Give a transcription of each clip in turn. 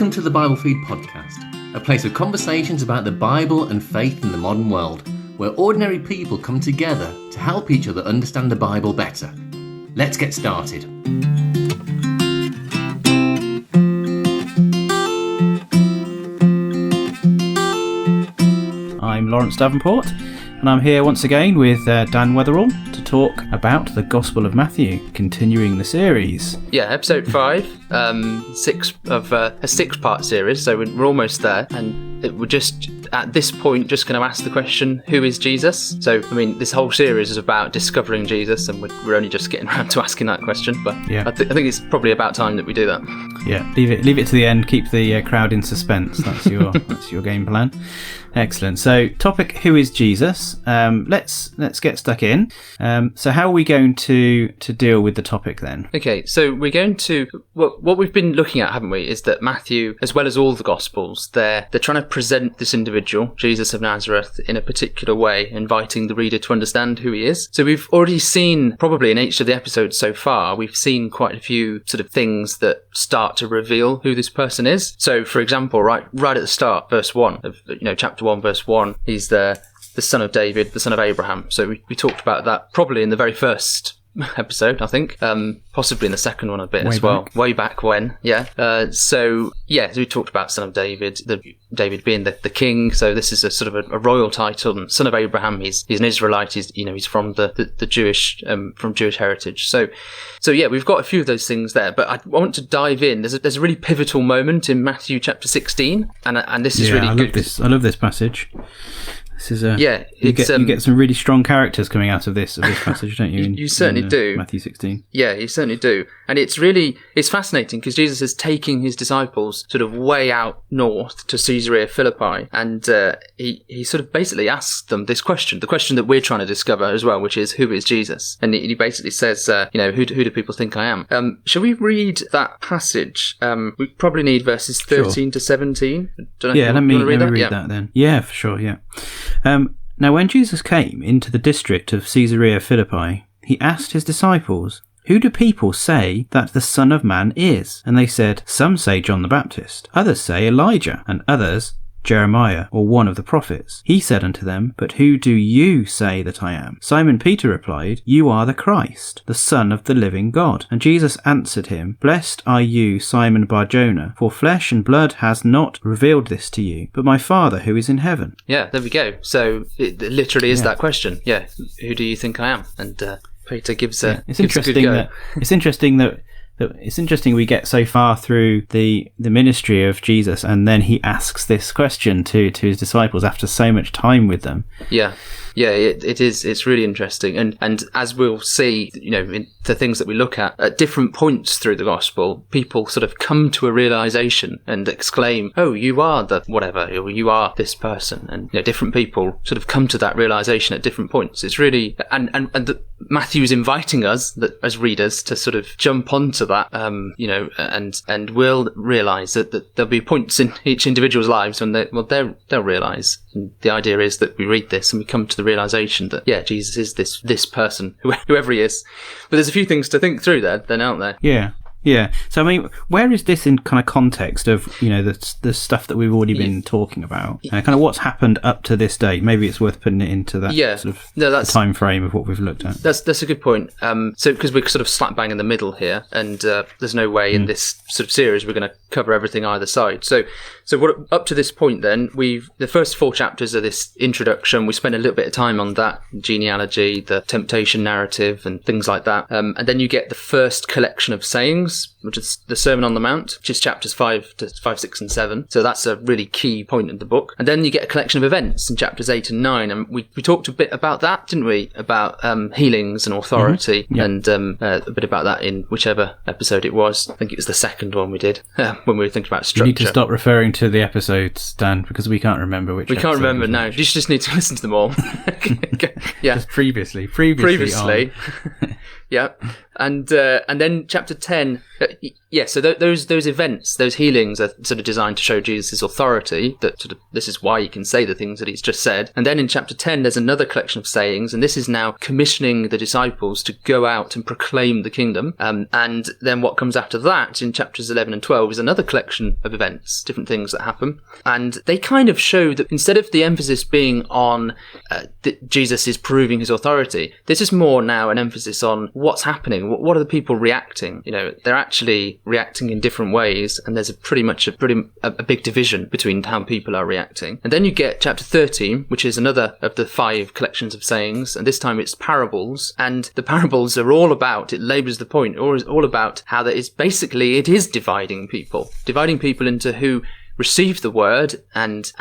Welcome to the Bible Feed podcast, a place of conversations about the Bible and faith in the modern world, where ordinary people come together to help each other understand the Bible better. Let's get started. I'm Laurence Davenport, and I'm here once again with Dan Weatherall to talk about the Gospel of Matthew, continuing the series. Yeah, episode 5, six of a 6-part series, so we're almost there, and we're just at this point just going to ask the question, who is Jesus? So, I mean, this whole series is about discovering Jesus, and we're only just getting around to asking that question, but yeah. I think it's probably about time that we do that. Yeah, leave it to the end, keep the crowd in suspense. That's your game plan. Excellent. So, topic: who is Jesus? Let's get stuck in. So, how are we going to deal with the topic then? Okay, so we're going to what we've been looking at, haven't we? Is that Matthew, as well as all the Gospels, they're trying to present this individual, Jesus of Nazareth, in a particular way, inviting the reader to understand who he is. So we've already seen, probably in each of the episodes so far, we've seen quite a few sort of things that start to reveal who this person is. So, for example, right at the start, verse 1 of chapter 1, verse 1, he's the son of David, the son of Abraham. So we talked about that probably in the very first episode, I think, possibly in the second one a bit as well. Way back when, yeah. So we talked about son of David, David being the king. So this is a sort of a royal title. And son of Abraham, he's an Israelite. He's from the Jewish from Jewish heritage. So yeah, we've got a few of those things there. But I want to dive in. There's a really pivotal moment in Matthew chapter 16, and this is really good. I love this passage. This is you get some really strong characters coming out of this passage, don't you? You certainly do. Matthew 16. Yeah, you certainly do. And it's fascinating because Jesus is taking his disciples sort of way out north to Caesarea Philippi, and he sort of basically asks them this question, the question that we're trying to discover as well, which is, who is Jesus? And he basically says, who do people think I am? Shall we read that passage? We probably need verses 13 to 17. Let me read that then. Yeah, for sure, yeah. Now when Jesus came into the district of Caesarea Philippi, he asked his disciples, "Who do people say that the Son of Man is?" And they said, "Some say John the Baptist, others say Elijah, and others Jeremiah, or one of the prophets." He said unto them, "But who do you say that I am?" Simon Peter replied, "You are the Christ, the Son of the living God." And Jesus answered him, "Blessed are you, Simon Bar-Jonah, for flesh and blood has not revealed this to you, but my Father who is in heaven." Yeah, there we go. So it literally is that question. Yeah, who do you think I am? And Peter gives a good go. It's interesting we get so far through the ministry of Jesus, and then he asks this question to his disciples after so much time with them. Yeah, it is. It's really interesting, and as we'll see, in the things that we look at different points through the gospel, people sort of come to a realization and exclaim, "Oh, you are the whatever," or "You are this person," and different people sort of come to that realization at different points. It's really Matthew is inviting us as readers to sort of jump onto that, and we'll realize that there'll be points in each individual's lives when they'll realize. And the idea is that we read this and we come to the realization that Jesus is this person, whoever he is. But there's a few things to think through there, then, aren't there? Yeah. So, I mean, where is this in kind of context of, the stuff that we've already been talking about? Kind of what's happened up to this date? Maybe it's worth putting it into that sort of the time frame of what we've looked at. That's a good point. So, because we're sort of slap bang in the middle here, and there's no way in this sort of series we're going to cover everything either side. So what up to this point then, the first 4 chapters are this introduction. We spend a little bit of time on that, genealogy, the temptation narrative, and things like that. And then you get the first collection of sayings, which is the Sermon on the Mount, which is chapters 5, 6, and 7. So that's a really key point in the book. And then you get a collection of events in chapters 8 and 9. And we talked a bit about that, didn't we? About healings and authority, and a bit about that in whichever episode it was. I think it was the second one we did, when we were thinking about structure. You need to stop referring to the episodes, Dan, because we can't remember which. We can't remember now. You just need to listen to them all. Yeah, just previously. Yeah, and then chapter 10 Yeah, so those events, those healings are sort of designed to show Jesus' authority, that sort of this is why he can say the things that he's just said. And then in chapter 10, there's another collection of sayings, and this is now commissioning the disciples to go out and proclaim the kingdom. And then what comes after that in chapters 11 and 12 is another collection of events, different things that happen. And they kind of show that instead of the emphasis being on that Jesus is proving his authority, this is more now an emphasis on what's happening. What are the people reacting? You know, they're actually reacting in different ways, and there's a big division between how people are reacting. And then you get chapter 13, which is another of the 5 collections of sayings, and this time it's parables. And the parables are all about, it labours the point, or is all about how that is basically, it is dividing people into who receive the word and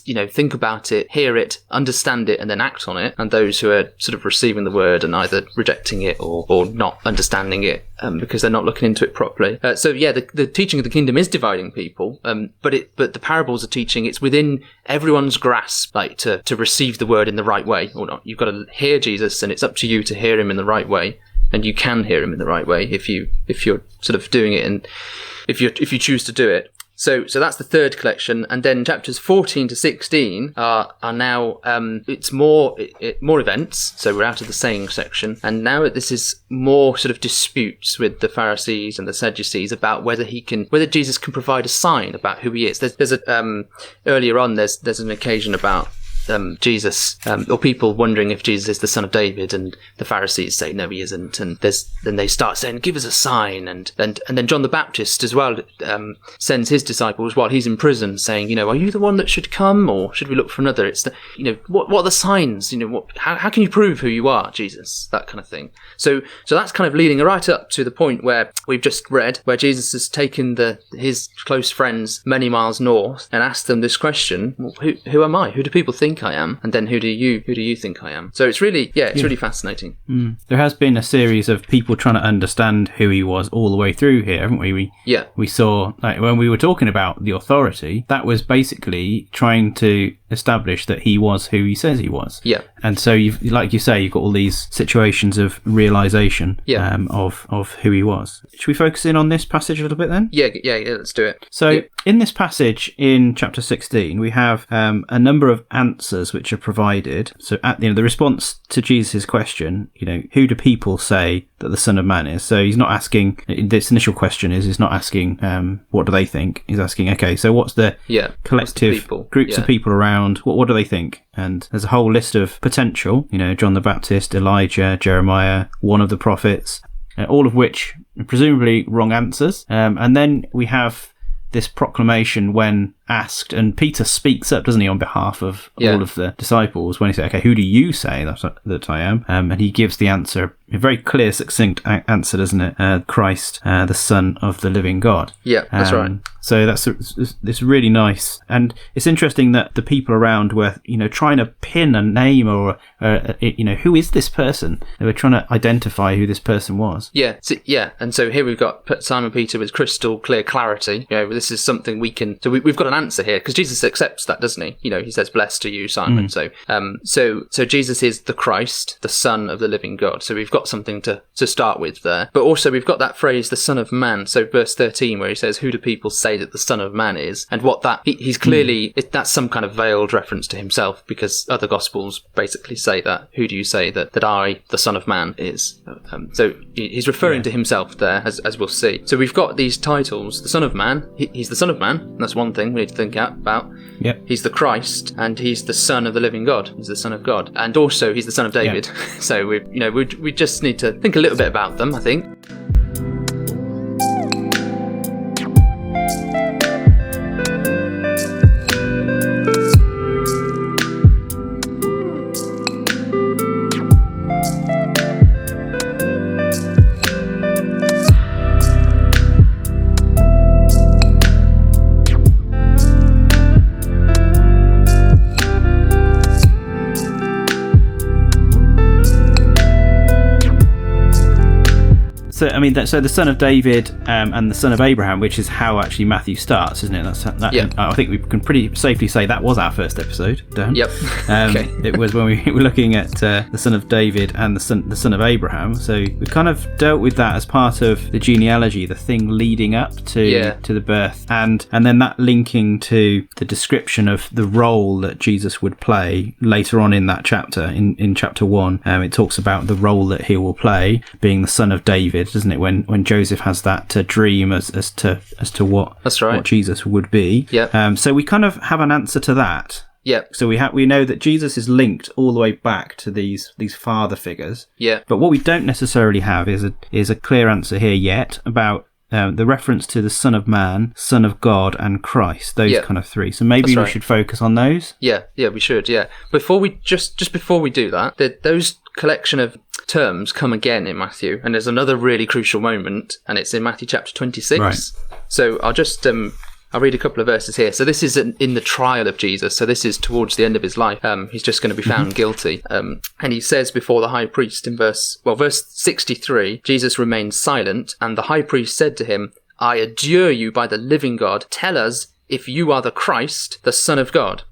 you know, think about it, hear it, understand it, and then act on it, and those who are sort of receiving the word and either rejecting it or not understanding it because they're not looking into it properly. So yeah, the teaching of the kingdom is dividing people, but the parables are teaching it's within everyone's grasp, like to receive the word in the right way or not. You've got to hear Jesus, and it's up to you to hear him in the right way, and you can hear him in the right way if you're sort of doing it, and if you choose to do it. So that's the third collection, and then chapters 14 to 16 are now it's more events. So we're out of the saying section, and now this is more sort of disputes with the Pharisees and the Sadducees about whether Jesus can provide a sign about who he is. There's earlier on there's an occasion about Jesus, or people wondering if Jesus is the son of David, and the Pharisees say no, he isn't, and then they start saying, give us a sign, and then John the Baptist as well sends his disciples while he's in prison, saying, you know, are you the one that should come, or should we look for another? It's the, you know, what are the signs? You know, how can you prove who you are, Jesus? That kind of thing. So that's kind of leading right up to the point where we've just read, where Jesus has taken his close friends many miles north and asked them this question: who am I? Who do people think I am? And then who do you think I am? So it's really really fascinating. There has been a series of people trying to understand who he was all the way through here, haven't we? We saw, like, when we were talking about the authority, that was basically trying to establish that he was who he says he was. And so you've got all these situations of realization of who he was. Should we focus in on this passage a little bit then? Yeah, let's do it. So in this passage in chapter 16, we have a number of answers which are provided. So at the response to Jesus' question, you know, who do people say that the Son of Man is? So he's not asking, this initial question he's not asking what do they think. He's asking, okay, so what's the collective groups of people around? What do they think? And there's a whole list of potential, you know, John the Baptist, Elijah, Jeremiah, one of the prophets, all of which are presumably wrong answers. And then we have this proclamation when asked, and Peter speaks up, doesn't he, on behalf of all of the disciples, when he says, okay, who do you say that I am? And he gives the answer, a very clear, succinct answer, doesn't it? Christ, the Son of the living God. Yeah, that's right. So it's really nice. And it's interesting that the people around were, you know, trying to pin a name or, you know, who is this person? They were trying to identify who this person was. And so here we've got Simon Peter with crystal clear clarity. You know, this is something we can, so we've got an answer here, because Jesus accepts that, doesn't he? You know, he says, blessed are you, Simon. So Jesus is the Christ, the Son of the living God. So we've got something to start with there. But also we've got that phrase, the Son of Man. So verse 13, where he says, who do people say that the Son of Man is? And what that, he's clearly, that's some kind of veiled reference to himself, because other Gospels basically say that, who do you say that I, the Son of Man, is? So he's referring to himself there, as we'll see. So we've got these titles, the Son of Man, he's the Son of Man, and that's one thing we need to think about. He's the Christ, and he's the Son of the living God. He's the Son of God, and also he's the Son of David. So we just need to think a little bit about them, I think. So I mean, so the son of David and the son of Abraham, which is how actually Matthew starts, isn't it? I think we can pretty safely say that was our first episode, Dan. Yep. Okay. It was when we were looking at the son of David and the son of Abraham. So we kind of dealt with that as part of the genealogy, the thing leading up to the birth, and then that linking to the description of the role that Jesus would play later on in that chapter, in chapter 1. It talks about the role that he will play, being the son of David, doesn't it? When Joseph has that dream as to what what Jesus would be. Yeah. So we kind of have an answer to that. Yeah. So we know that Jesus is linked all the way back to these father figures. Yeah. But what we don't necessarily have is a clear answer here yet about the reference to the Son of Man, Son of God, and Christ. Those kind of three. So maybe we should focus on those. Yeah, we should. Yeah. Before we before we do that, those collection of terms come again in Matthew, and there's another really crucial moment, and it's in Matthew chapter 26. Right. So I'll just I'll read a couple of verses here. So this is in the trial of Jesus. So this is towards the end of his life. He's just going to be found guilty. And he says before the high priest in verse 63, Jesus remained silent, and the high priest said to him, I adjure you by the living God, tell us if you are the Christ, the Son of God.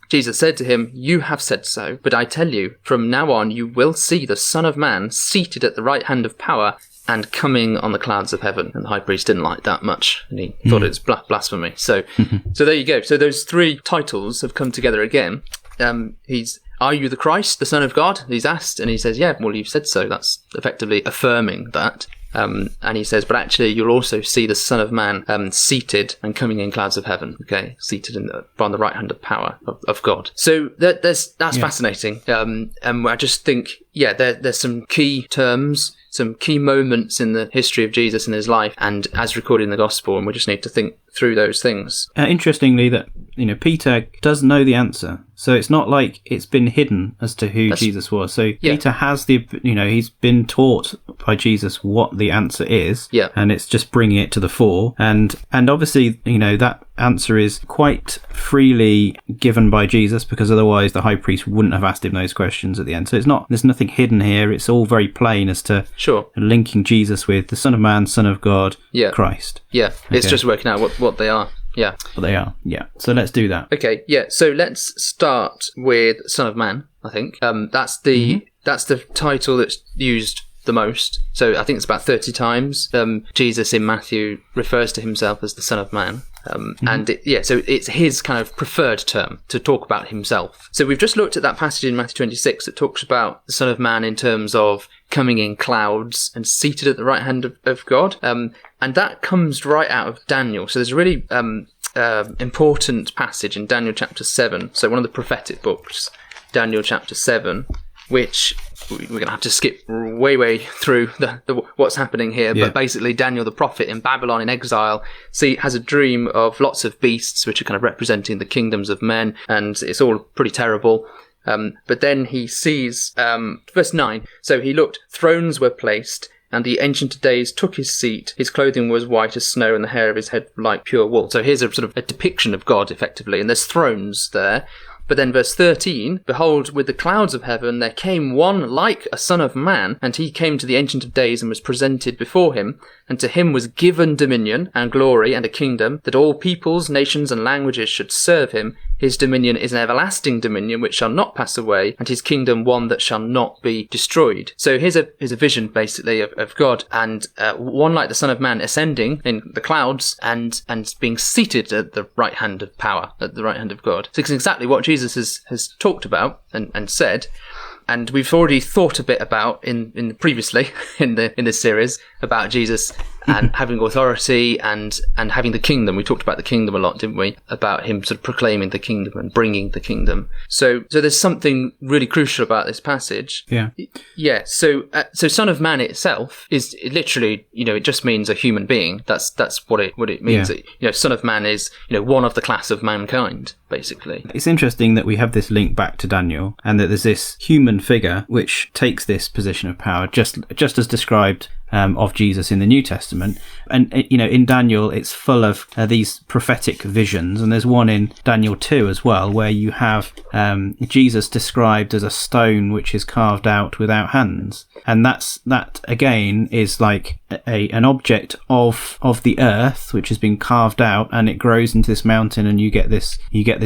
Jesus said to him, you have said so, but I tell you, from now on you will see the Son of Man seated at the right hand of power and coming on the clouds of heaven. And the high priest didn't like that much, and he thought it was blasphemy. So there you go. So those three titles have come together again. Are you the Christ, the Son of God? He's asked, and he says, yeah, well, you've said so. That's effectively affirming that. And he says, but actually you'll also see the Son of Man seated and coming in clouds of heaven, okay, seated on the right hand of power of God. So that's fascinating. And I just think, there's some key terms, some key moments in the history of Jesus and his life, and as recorded in the gospel, and we just need to think through those things. Interestingly, that Peter does know the answer, so it's not like it's been hidden as to who Jesus was. So Peter has he's been taught by Jesus what the answer is, and it's just bringing it to the fore, and obviously that answer is quite freely given by Jesus, because otherwise the high priest wouldn't have asked him those questions at the end. So there's nothing hidden here. It's all very plain as to linking Jesus with the Son of Man, Son of God, Christ. Yeah, it's just working out what they are. Yeah. What they are, yeah. So let's do that. Okay, yeah. So let's start with Son of Man, I think. That's the title that's used the most. So I think it's about 30 times. Jesus in Matthew refers to himself as the Son of Man. So it's his kind of preferred term to talk about himself. So we've just looked at that passage in Matthew 26 that talks about the Son of Man in terms of coming in clouds and seated at the right hand of God. And that comes right out of Daniel. So there's a really important passage in Daniel chapter 7. So one of the prophetic books, Daniel chapter 7, which we're going to have to skip way through the what's happening here. But basically Daniel the prophet in Babylon in exile has a dream of lots of beasts which are kind of representing the kingdoms of men, and it's all pretty terrible. But then he sees, verse 9, so he looked, thrones were placed, and the Ancient of Days took his seat. His clothing was white as snow, and the hair of his head like pure wool. So here's a sort of a depiction of God, effectively, and there's thrones there. But then verse 13, behold, with the clouds of heaven there came one like a son of man, and he came to the Ancient of Days and was presented before him. And to him was given dominion and glory and a kingdom, that all peoples, nations and languages should serve him. His dominion is an everlasting dominion which shall not pass away, and his kingdom one that shall not be destroyed. So here's a vision, basically, of God, and one like the Son of Man ascending in the clouds and being seated at the right hand of power, at the right hand of God. So it's exactly what Jesus has talked about and said. And we've already thought a bit about previously in this series about Jesus and having authority and having the kingdom. We talked about the kingdom a lot, didn't we? About him sort of proclaiming the kingdom and bringing the kingdom. So there's something really crucial about this passage. Yeah. Yeah. So Son of Man itself is literally, it just means a human being. That's what it means. Yeah. Son of Man is, one of the class of mankind, basically. It's interesting that we have this link back to Daniel, and that there's this human figure which takes this position of power, just as described of Jesus in the New Testament. And, in Daniel, it's full of these prophetic visions. And there's one in Daniel 2 as well, where you have Jesus described as a stone which is carved out without hands. And that again is like an object of the earth, which has been carved out, and it grows into this mountain, and you get this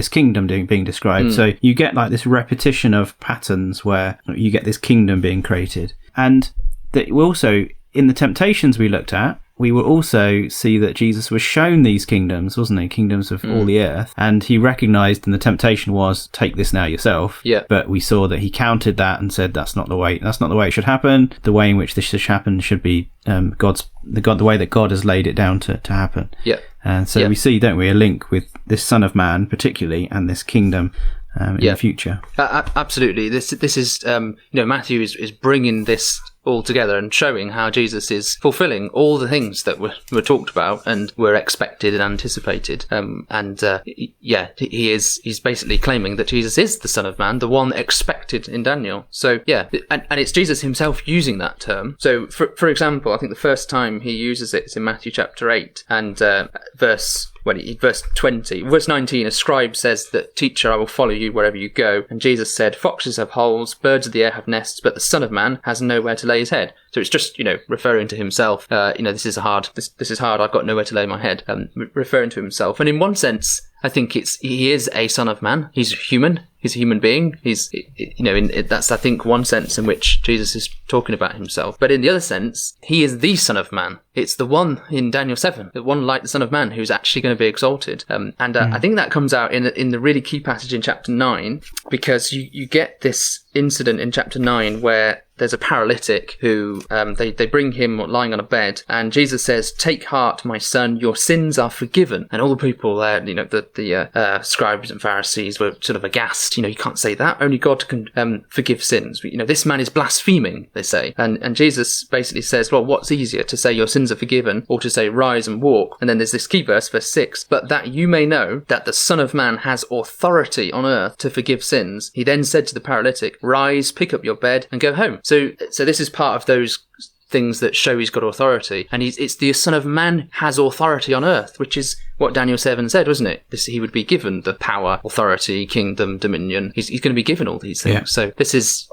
kingdom being described. So you get like this repetition of patterns where you get this kingdom being created. And that also, in the temptations we looked at, we will also see that Jesus was shown these kingdoms, wasn't he? Kingdoms of all the earth. And he recognized, and the temptation was, take this now yourself. Yeah. But we saw that he countered that and said, that's not the way it should happen. The way in which this should happen should be the way that God has laid it down to happen. Yeah. And so we see, don't we, a link with this Son of Man particularly, and this kingdom in the future. Absolutely. This is Matthew is bringing this all together and showing how Jesus is fulfilling all the things that were talked about and were expected and anticipated. He's basically claiming that Jesus is the Son of Man, the one expected in Daniel. So and it's Jesus himself using that term. So for example, I think the first time he uses it is in Matthew chapter 8 and verse 20. Verse 19, a scribe says that, "Teacher, I will follow you wherever you go." And Jesus said, "Foxes have holes, birds of the air have nests, but the Son of Man has nowhere to lay his head." So it's just, referring to himself. This is hard. This is hard. I've got nowhere to lay my head. Referring to himself. And in one sense, I think he is a Son of Man. He's human. He's a human being. That's, I think, one sense in which Jesus is talking about himself. But in the other sense, he is the Son of Man. It's the one in Daniel 7, the one like the Son of Man who's actually going to be exalted. I think that comes out in the really key passage in chapter 9, because you get this incident in chapter 9 where there's a paralytic who they bring him lying on a bed, and Jesus says, "Take heart, my son, your sins are forgiven." And all the people there, the scribes and Pharisees were sort of aghast. You can't say that. Only God can forgive sins. This man is blaspheming, they say. And Jesus basically says, well, what's easier, to say your sins are forgiven or to say rise and walk? And then there's this key verse, verse 6, "But that you may know that the Son of Man has authority on earth to forgive sins, he then said to the paralytic, rise, pick up your bed and go home." So this is part of those things that show he's got authority, and it's the Son of Man has authority on earth, which is what Daniel 7 said, wasn't it? He would be given the power, authority, kingdom, dominion. He's going to be given all these things. Yeah. So this is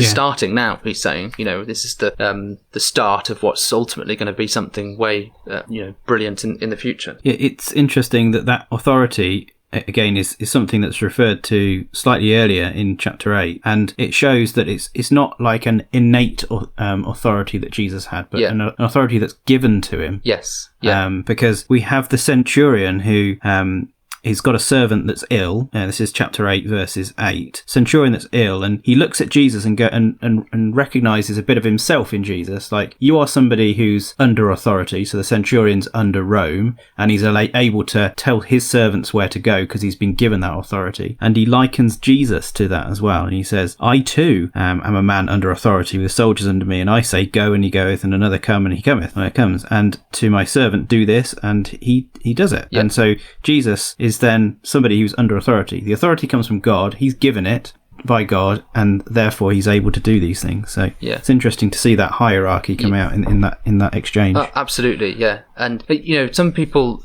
starting now. He's saying, this is the start of what's ultimately going to be something way, brilliant in the future. Yeah, it's interesting that authority, again, is something that's referred to slightly earlier in chapter 8, and it shows that it's not like an innate authority that Jesus had, but an authority that's given to him. Yes. Yeah. Because we have the centurion who he's got a servant that's ill. This is chapter 8, verses 8. Centurion that's ill, and he looks at Jesus and recognizes a bit of himself in Jesus. Like, you are somebody who's under authority. So the centurion's under Rome, and he's able to tell his servants where to go because he's been given that authority. And he likens Jesus to that as well. And he says, "I too am a man under authority with soldiers under me, and I say, go, and he goeth, and another come, and he cometh when it comes. And to my servant do this," and he does it. Yep. And so Jesus is then somebody who's under authority. The authority comes from God. He's given it by God, and therefore he's able to do these things. So it's interesting to see that hierarchy come out in that exchange. Absolutely, yeah. And some people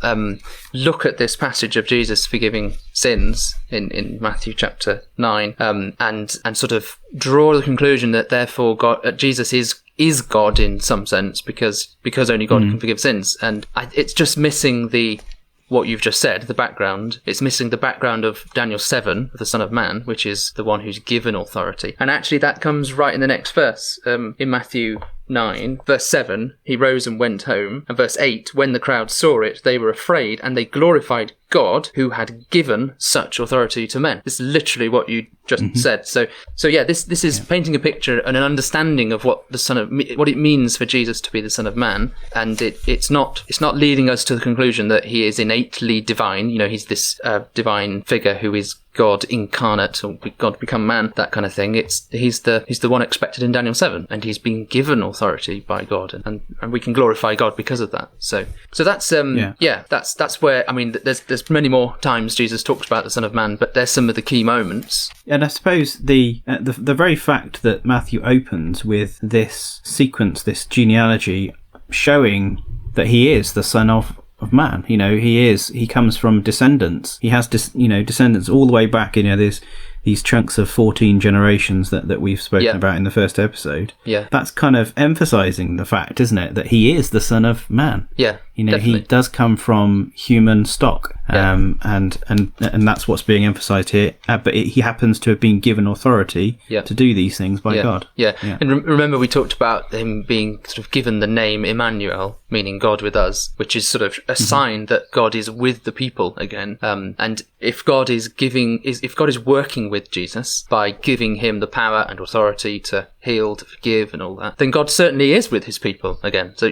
look at this passage of Jesus forgiving sins in Matthew chapter 9 and sort of draw the conclusion that therefore Jesus is God in some sense because only God can forgive sins. And it's just missing what you've just said, the background. It's missing the background of Daniel 7, of the Son of Man, which is the one who's given authority. And actually that comes right in the next verse. In Matthew 9, verse 7, he rose and went home. And verse 8, when the crowd saw it, they were afraid, and they glorified God, who had given such authority to men. This is literally what you just said. So this is painting a picture and an understanding of what what it means for Jesus to be the Son of Man. And it's not leading us to the conclusion that he is innately divine. He's this divine figure who is God incarnate, or God become man, that kind of thing. He's the one expected in Daniel 7, and he's been given authority by God, and we can glorify God because of that. So that's that's where, I mean, there's there's many more times Jesus talks about the Son of Man, but there's some of the key moments. And I suppose the very fact that Matthew opens with this sequence, this genealogy, showing that he is the Son of Man. He comes from descendants. He has descendants all the way back. There's these chunks of 14 generations that we've spoken about in the first episode. Yeah. That's kind of emphasizing the fact, isn't it, that he is the Son of Man. Yeah. He does come from human stock. And that's what's being emphasized here. But he happens to have been given authority to do these things by God. Yeah. And remember, we talked about him being sort of given the name Emmanuel, meaning God with us, which is sort of a sign that God is with the people again. And if God is working with Jesus by giving him the power and authority to heal, to forgive, and all that, then God certainly is with his people again. So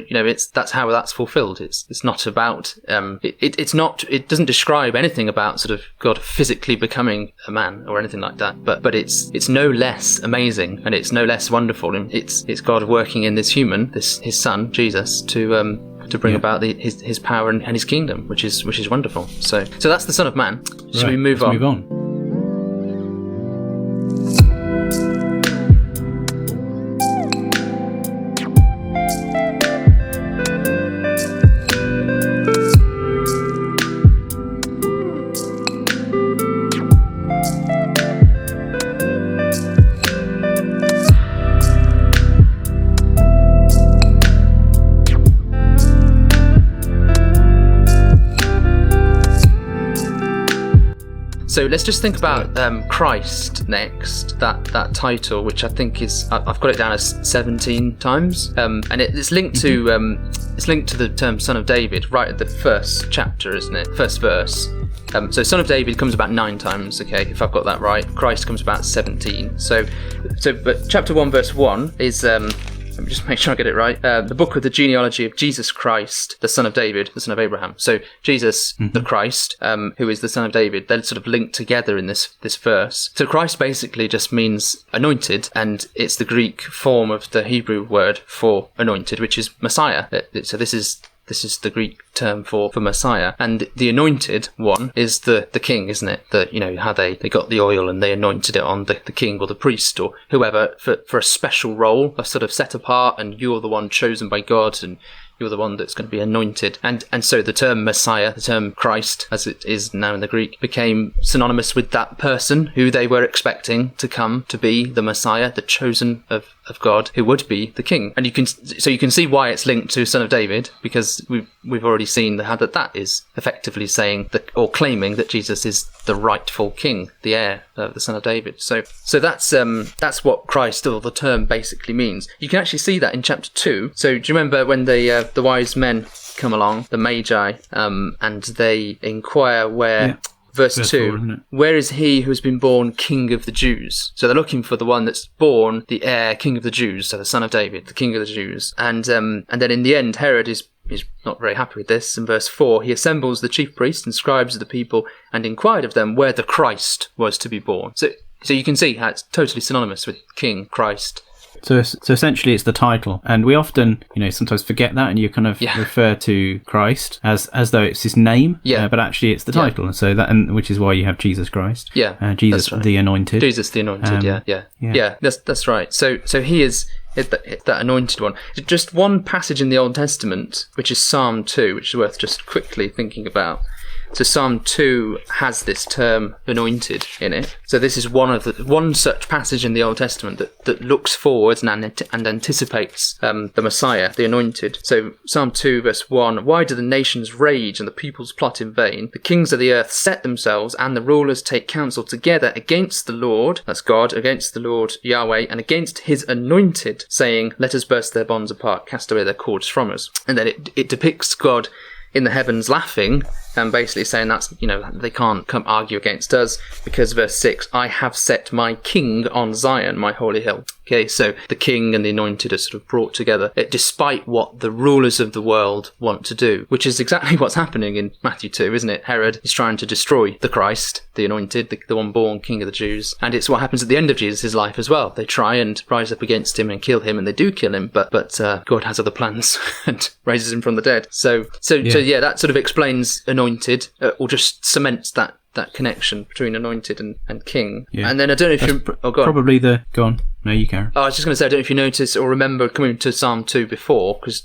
that's how that's fulfilled. It's not about it doesn't describe anything about sort of God physically becoming a man or anything like that. But it's no less amazing, and it's no less wonderful. And it's God working in this human, his son Jesus, to bring about his power and his kingdom, which is wonderful. So that's the Son of Man. Shall we move on? Move on. So let's just think about Christ next, that title, which I think is, I've got it down as 17 times, and it's linked to the term Son of David right at the first chapter, isn't it? First verse. So Son of David comes about 9 times, okay, if I've got that right. Christ comes about 17. But chapter 1 verse 1 is, let me just make sure I get it right. The book of the genealogy of Jesus Christ, the son of David, the son of Abraham. So Jesus, the Christ, who is the son of David, they're sort of linked together in this verse. So Christ basically just means anointed, and it's the Greek form of the Hebrew word for anointed, which is Messiah. So this is the Greek term for Messiah. And the anointed one is the king, isn't it? How they got the oil and they anointed it on the king or the priest or whoever for a special role, a sort of set apart, and you're the one chosen by God, and you're the one that's going to be anointed. And so the term Messiah, the term Christ, as it is now in the Greek, became synonymous with that person who they were expecting to come to be the Messiah, the chosen of God, who would be the king. And you can see why it's linked to Son of David, because we've already seen how that is effectively saying or claiming that Jesus is the rightful king, the heir of the Son of David. So that's what Christ, or the term, basically means. You can actually see that in chapter 2. So do you remember when the wise men come along, the Magi, and they inquire where... Yeah. Verse 2, where is he who has been born King of the Jews? So they're looking for the one that's born the heir, King of the Jews, so the son of David, the King of the Jews. And then in the end, Herod is not very happy with this. In verse 4, he assembles the chief priests and scribes of the people and inquired of them where the Christ was to be born. So you can see how it's totally synonymous with King, Christ. So essentially it's the title, and we often, sometimes forget that, and you kind of refer to Christ as though it's his name, but actually it's the title, and so which is why you have Jesus Christ, Jesus the Anointed, Jesus the Anointed, that's right. So he is that anointed one. Just one passage in the Old Testament, which is Psalm 2, which is worth just quickly thinking about. So Psalm 2 has this term anointed in it. So this is one such passage in the Old Testament that looks forward and anticipates the Messiah, the anointed. So Psalm 2 verse 1, why do the nations rage and the peoples plot in vain? The kings of the earth set themselves and the rulers take counsel together against the Lord, that's God, against the Lord Yahweh, and against his anointed, saying, let us burst their bonds apart, cast away their cords from us. And then it depicts God in the heavens laughing, and basically saying that's, they can't come argue against us, because verse 6, I have set my king on Zion, my holy hill. Okay, so the king and the anointed are sort of brought together, despite what the rulers of the world want to do, which is exactly what's happening in Matthew 2, isn't it? Herod is trying to destroy the Christ, the anointed, the one born king of the Jews. And it's what happens at the end of Jesus' life as well. They try and rise up against him and kill him, and they do kill him, but God has other plans and raises him from the dead. So that sort of explains anointed, or just cements that connection between anointed and king. Yeah. And then I don't know if you... go on. Probably the... Go on. No, you can. I was just going to say, I don't know if you noticed or remember coming to Psalm 2 before, because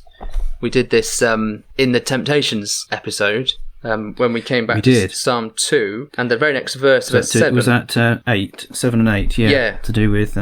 we did this in the Temptations episode, when we came back to Psalm 2, and the very next verse, verse 7... Was that 7 and 8, yeah. To do with...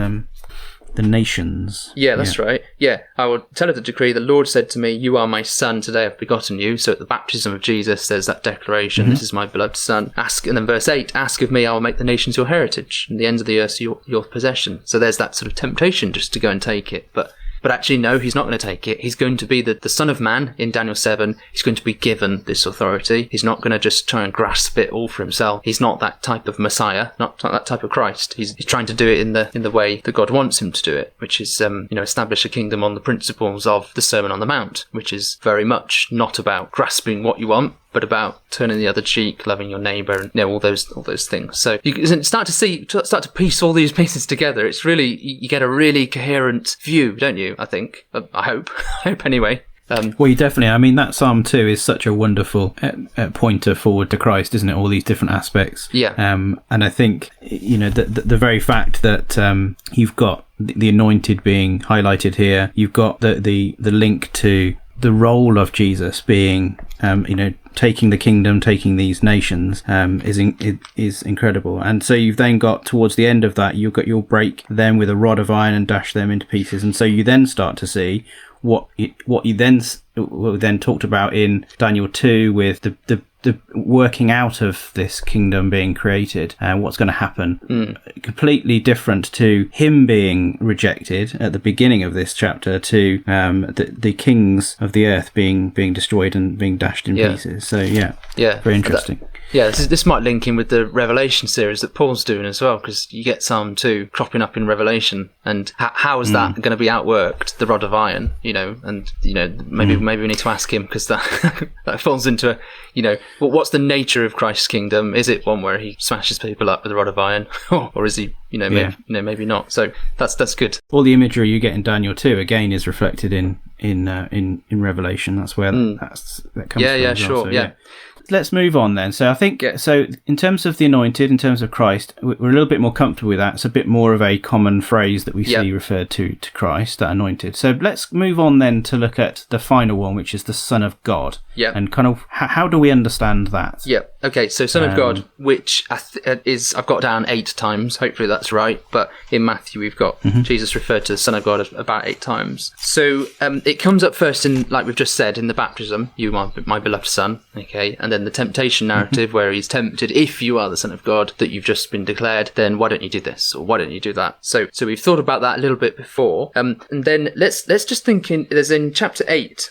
the nations. Yeah, that's right. Yeah. I will tell of the decree, the Lord said to me, you are my son, today I've begotten you. So at the baptism of Jesus, there's that declaration, this is my beloved son. And then verse 8, ask of me, I will make the nations your heritage, and the ends of the earth your possession. So there's that sort of temptation just to go and take it. But actually, no, he's not going to take it. He's going to be the Son of Man in Daniel 7. He's going to be given this authority. He's not going to just try and grasp it all for himself. He's not that type of Messiah, not that type of Christ. He's trying to do it in the way that God wants him to do it, which is establish a kingdom on the principles of the Sermon on the Mount, which is very much not about grasping what you want, but about turning the other cheek, loving your neighbour, and all those things. So you start to piece all these pieces together. It's really, you get a really coherent view, don't you? I think. I hope. Anyway. Well, you definitely. I mean, that Psalm 2 is such a wonderful pointer forward to Christ, isn't it? All these different aspects. Yeah. And I think, the very fact that you've got the anointed being highlighted here, you've got the link to the role of Jesus being, taking the kingdom, taking these nations, is incredible. And so you've then got, towards the end of that, you'll break them with a rod of iron and dash them into pieces. And so you then start to see what you then talked about in Daniel 2 with the working out of this kingdom being created and what's going to happen. Completely different to him being rejected at the beginning of this chapter to the kings of the earth being destroyed and being dashed in pieces. So very interesting. This might link in with the Revelation series that Paul's doing as well, because you get Psalm 2 cropping up in Revelation, and how is that going to be outworked, the rod of iron, and maybe we need to ask him, because that falls into what's the nature of Christ's kingdom? Is it one where he smashes people up with a rod of iron, or is he maybe not? So that's good. All the imagery you get in Daniel 2 again is reflected in Revelation. That's where that comes from. Sure. So, let's move on then. So I think, so in terms of the anointed, in terms of Christ, we're a little bit more comfortable with that. It's a bit more of a common phrase that we see referred to Christ, that anointed. So let's move on then to look at the final one, which is the Son of God. Yeah. And kind of, how do we understand that? Yeah. Okay. So Son of God, which I've got down 8 times. Hopefully that's right. But in Matthew, we've got Jesus referred to the Son of God about 8 times. So it comes up first in, like we've just said, in the baptism, you are my beloved son. Okay. And then the temptation narrative where he's tempted, if you are the Son of God that you've just been declared, then why don't you do this, or why don't you do that? So we've thought about that a little bit before, and then let's just think there's in chapter 8.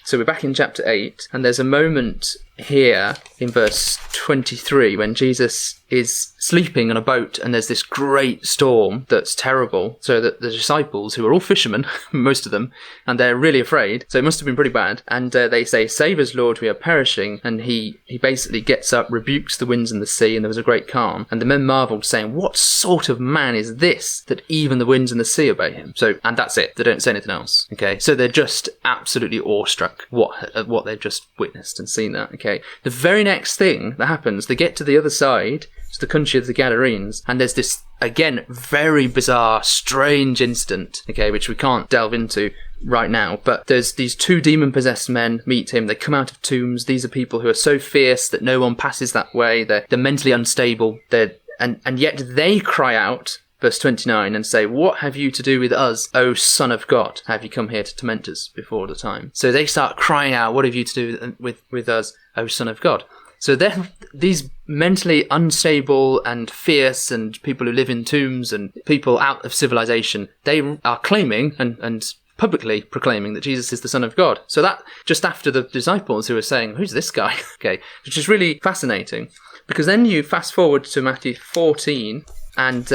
So we're back in chapter 8, and there's a moment here in verse 23 when Jesus is sleeping on a boat, and there's this great storm that's terrible, so that the disciples, who are all fishermen, most of them, and they're really afraid, so it must have been pretty bad, and they say, save us, Lord, we are perishing. And he basically gets up, rebukes the winds and the sea, and there was a great calm, and the men marveled, saying, what sort of man is this, that even the winds and the sea obey him? So, and that's it, they don't say anything else. Okay, so they're just absolutely awestruck what they've just witnessed and seen that. Okay, the very next thing that happens, they get to the other side, to the country of the Gadarenes, and there's this, again, very bizarre, strange incident, okay, which we can't delve into right now, but there's these 2 demon-possessed men meet him. They come out of tombs. These are people who are so fierce that no one passes that way. They're mentally unstable. And yet they cry out, verse 29, and say, what have you to do with us, O Son of God? Have you come here to torment us before the time? So they start crying out, what have you to do with us, O Son of God? So they're these mentally unstable and fierce, and people who live in tombs and people out of civilization, they are claiming and publicly proclaiming that Jesus is the Son of God. So that just after the disciples who are saying, who's this guy? Okay, which is really fascinating, because then you fast forward to Matthew 14 and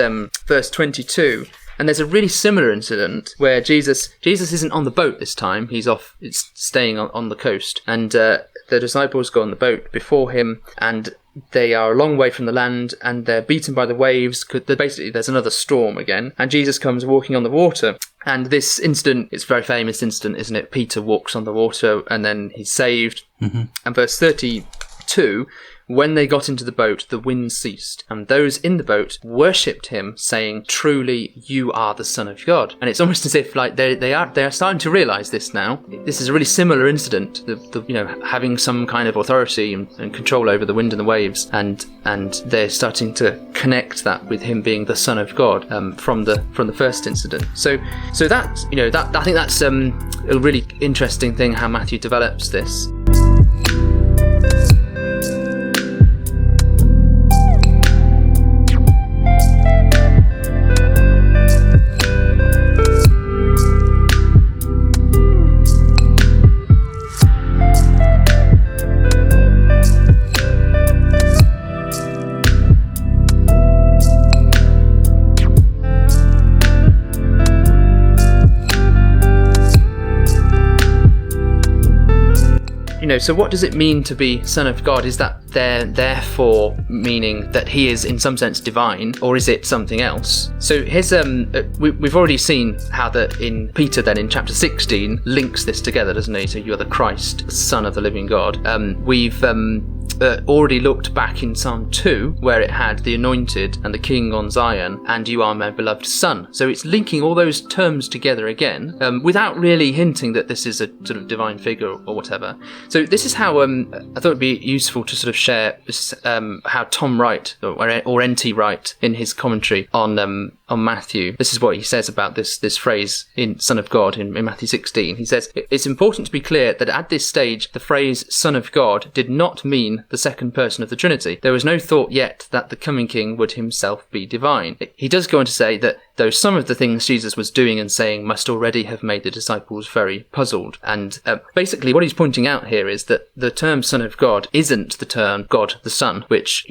verse 22, And there's a really similar incident where Jesus isn't on the boat this time. He's off, it's staying on the coast. And the disciples go on the boat before him, and they are a long way from the land, and they're beaten by the waves. Basically, there's another storm again. And Jesus comes walking on the water. And this incident, it's a very famous incident, isn't it? Peter walks on the water, and then he's saved. Mm-hmm. And verse 32... When they got into the boat, the wind ceased, and those in the boat worshipped him, saying, "Truly, you are the Son of God." And it's almost as if like they are starting to realise this now. This is a really similar incident, having some kind of authority and control over the wind and the waves, and they're starting to connect that with him being the Son of God from the first incident. So that I think that's a really interesting thing how Matthew develops this. So what does it mean to be Son of God? Is that therefore meaning that he is in some sense divine, or is it something else? So here's we've already seen how that in Peter then in chapter 16 links this together, doesn't he? So you're the Christ, Son of the living God. We've already looked back in Psalm 2 where it had the anointed and the king on Zion, and you are my beloved son. So it's linking all those terms together again without really hinting that this is a sort of divine figure or whatever. So this is how I thought it'd be useful to sort of share how Tom Wright or N.T. Wright in his commentary on Matthew, this is what he says about this phrase in Son of God in Matthew 16. He says, "It's important to be clear that at this stage the phrase Son of God did not mean the second person of the Trinity. There was no thought yet that the coming king would himself be divine." He does go on to say that though some of the things Jesus was doing and saying must already have made the disciples very puzzled. And basically what he's pointing out here is that the term Son of God isn't the term God the Son, which,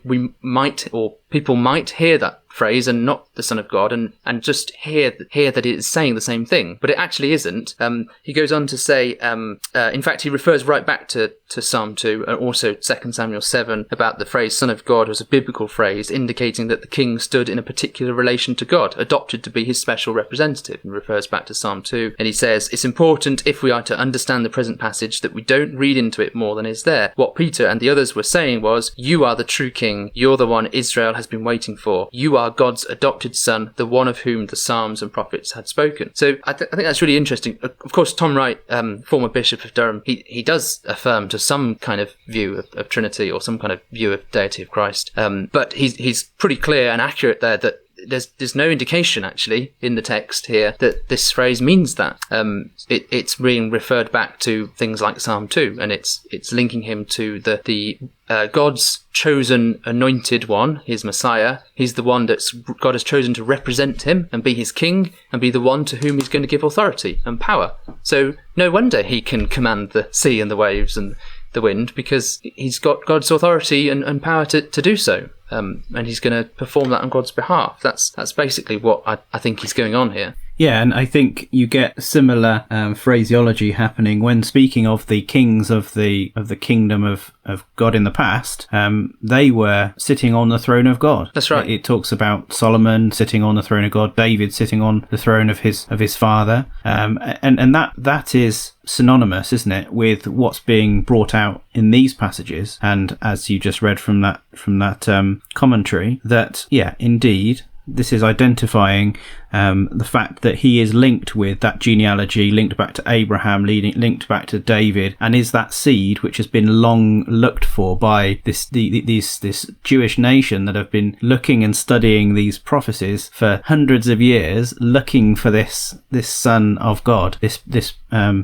we might, or people might hear that phrase and not the Son of God and just hear that it is saying the same thing, but it actually isn't. He goes on to say, in fact, he refers right back to Psalm 2 and also 2 Samuel 7 about the phrase Son of God was a biblical phrase indicating that the king stood in a particular relation to God, adopted to be his special representative, and refers back to Psalm 2. And he says, "It's important if we are to understand the present passage that we don't read into it more than is there. What Peter and the others were saying was, you are the true king, you're the one Israel has been waiting for. You are God's adopted son, the one of whom the Psalms and prophets had spoken." So I think that's really interesting. Of course, Tom Wright, former Bishop of Durham, he does affirm to some kind of view of Trinity or some kind of view of deity of Christ. But he's pretty clear and accurate there that there's no indication actually in the text here that this phrase means that. It's being referred back to things like Psalm 2, and it's linking him to the God's chosen anointed one, his Messiah. He's the one that God has chosen to represent him and be his king and be the one to whom he's going to give authority and power. So no wonder he can command the sea and the waves and the wind, because he's got God's authority and power to do so. And he's going to perform that on God's behalf. That's basically what I think is going on here. Yeah, and I think you get similar phraseology happening when speaking of the kings of the kingdom of God in the past. They were sitting on the throne of God. That's right. It talks about Solomon sitting on the throne of God, David sitting on the throne of his father, and that is synonymous, isn't it, with what's being brought out in these passages. And as you just read from that commentary, that indeed, this is identifying the fact that he is linked with that genealogy, linked back to Abraham, linked back to David, and is that seed which has been long looked for by this Jewish nation that have been looking and studying these prophecies for hundreds of years, looking for this Son of God, this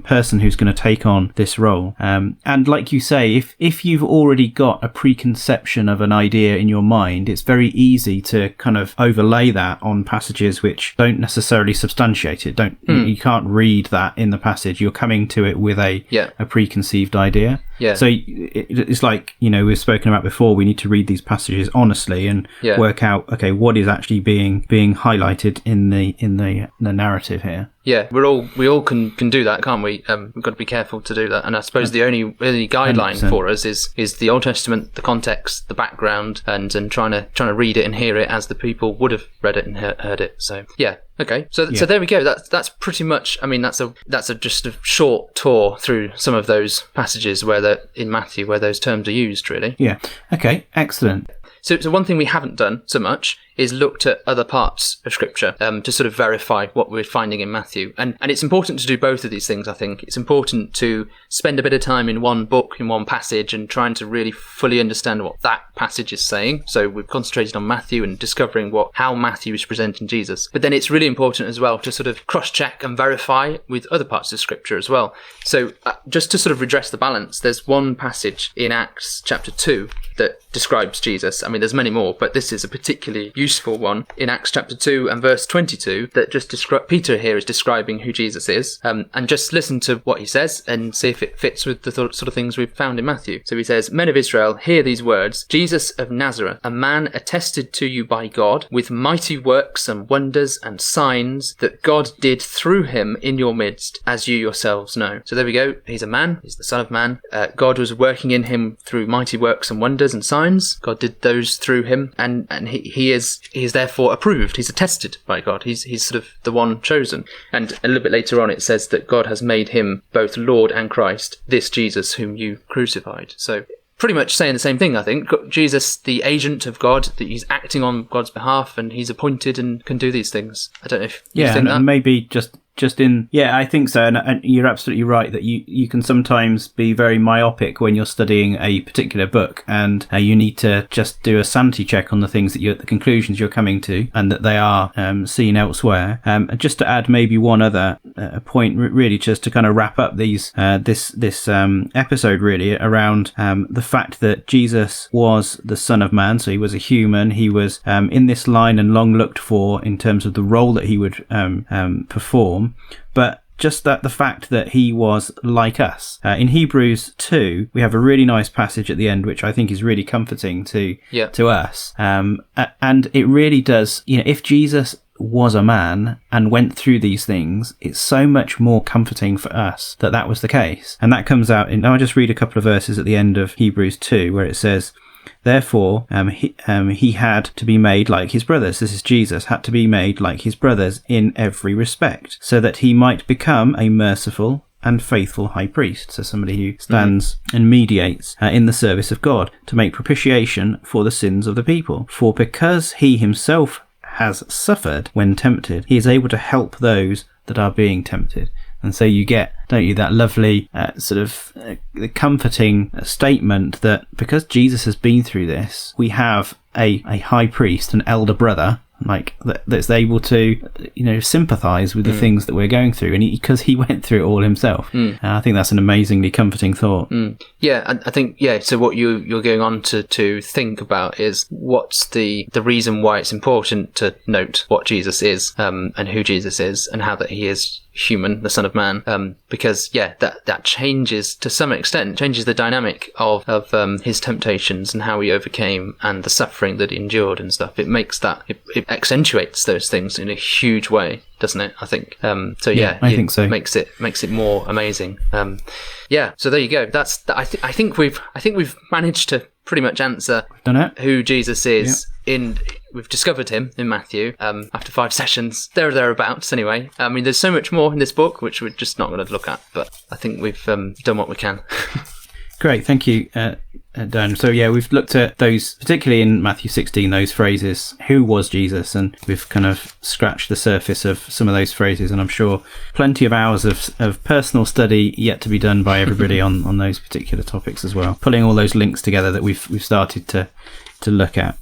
person who's going to take on this role. And like you say, if you've already got a preconception of an idea in your mind, it's very easy to kind of overlay that on passages which don't necessarily substantiate it. You can't read that in the passage. You're coming to it with a preconceived idea. Yeah. So it's like, we've spoken about before, we need to read these passages honestly and work out, okay, what is actually being highlighted in the narrative here. Yeah, we all can do that, can't we? We've got to be careful to do that. And I suppose the only guideline 100%. For us is the Old Testament, the context, the background, and trying to read it and hear it as the people would have read it and heard it. So yeah. Okay, so there we go. That's pretty much. I mean, that's just a short tour through some of those passages in Matthew where those terms are used. Really. Yeah. Okay. Excellent. So one thing we haven't done so much is looked at other parts of Scripture to sort of verify what we're finding in Matthew. And it's important to do both of these things, I think. It's important to spend a bit of time in one book, in one passage, and trying to really fully understand what that passage is saying. So we've concentrated on Matthew and discovering how Matthew is presenting Jesus. But then it's really important as well to sort of cross-check and verify with other parts of Scripture as well. So just to sort of redress the balance, there's one passage in Acts chapter 2 that describes Jesus. I mean, there's many more, but this is a particularly useful one in Acts chapter 2 and verse 22 that just Peter here is describing who Jesus is. And just listen to what he says and see if it fits with the sort of things we've found in Matthew. So he says, "Men of Israel, hear these words. Jesus of Nazareth, a man attested to you by God with mighty works and wonders and signs that God did through him in your midst, as you yourselves know." So there we go. He's a man. He's the Son of Man. God was working in him through mighty works and wonders and signs. God did those through him, and he is therefore approved. He's attested by God. He's sort of the one chosen. And a little bit later on it says that God has made him both Lord and Christ, this Jesus whom you crucified. So pretty much saying the same thing, I think. Jesus, the agent of God, that he's acting on God's behalf and he's appointed and can do these things. I don't know if you think that. And maybe just in, I think so, and you're absolutely right that you can sometimes be very myopic when you're studying a particular book, and you need to just do a sanity check on the things the conclusions you're coming to, and that they are seen elsewhere. Just to add maybe one other point, really, just to kind of wrap up this episode, really, around the fact that Jesus was the Son of Man, so he was a human. He was in this line and long looked for in terms of the role that he would perform. But just that the fact that he was like us. In Hebrews 2, we have a really nice passage at the end, which I think is really comforting to us. And it really does, if Jesus was a man and went through these things, it's so much more comforting for us that was the case. And that comes out I'll just read a couple of verses at the end of Hebrews 2, where it says, "Therefore, he had to be made like his brothers." This is Jesus, had to be made like his brothers in every respect, so that he might become a merciful and faithful high priest. So somebody who stands and mediates in the service of God to make propitiation for the sins of the people. For because he himself has suffered when tempted, he is able to help those that are being tempted. And so you get, don't you, that lovely the comforting statement that because Jesus has been through this, we have a high priest, an elder brother, that's able to sympathize with the things that we're going through, and because he went through it all himself. I think that's an amazingly comforting thought. I think so what you're going on to think about is what's the reason why it's important to note what Jesus is, and who Jesus is, and how that he is human, the Son of Man, because that changes to some extent, changes the dynamic of his temptations and how he overcame and the suffering that he endured and stuff. It makes it accentuates those things in a huge way, doesn't it? I think I think so. Makes it more amazing. So there you go. I think we've managed to pretty much answer who Jesus is. We've discovered him in Matthew after 5 sessions, thereabouts anyway. I mean, there's so much more in this book which we're just not going to look at, but I think we've done what we can. Great, thank you, Dan. So we've looked at those, particularly in Matthew 16, those phrases, who was Jesus, and we've kind of scratched the surface of some of those phrases, and I'm sure plenty of hours of personal study yet to be done by everybody on those particular topics as well, pulling all those links together that we've started to look at.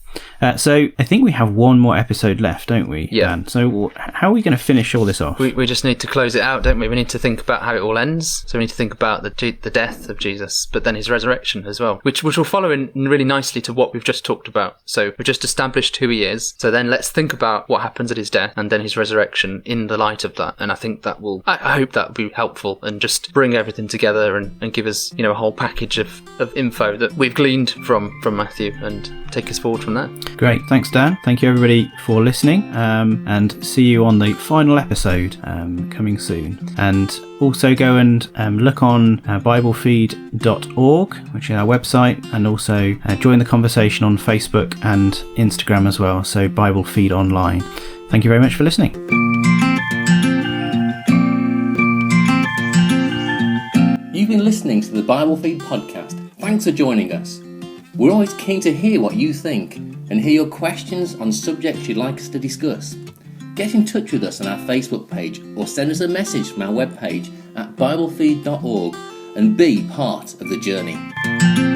So I think we have one more episode left, don't we, Yeah. Dan? So how are we going to finish all this off? We just need to close it out, don't we? We need to think about how it all ends. So we need to think about the death of Jesus, but then his resurrection as well, which will follow in really nicely to what we've just talked about. So we've just established who he is. So then let's think about what happens at his death and then his resurrection in the light of that. And I think that will, I hope that will be helpful and just bring everything together and give us, a whole package of info that we've gleaned from Matthew and take us forward from there. Great. Thanks, Dan. Thank you, everybody, for listening. And see you on the final episode coming soon. And also go and look on biblefeed.org, which is our website, and also join the conversation on Facebook and Instagram as well. So Bible Feed Online. Thank you very much for listening. You've been listening to the Bible Feed podcast. Thanks for joining us. We're always keen to hear what you think and hear your questions on subjects you'd like us to discuss. Get in touch with us on our Facebook page or send us a message from our webpage at biblefeed.org and be part of the journey.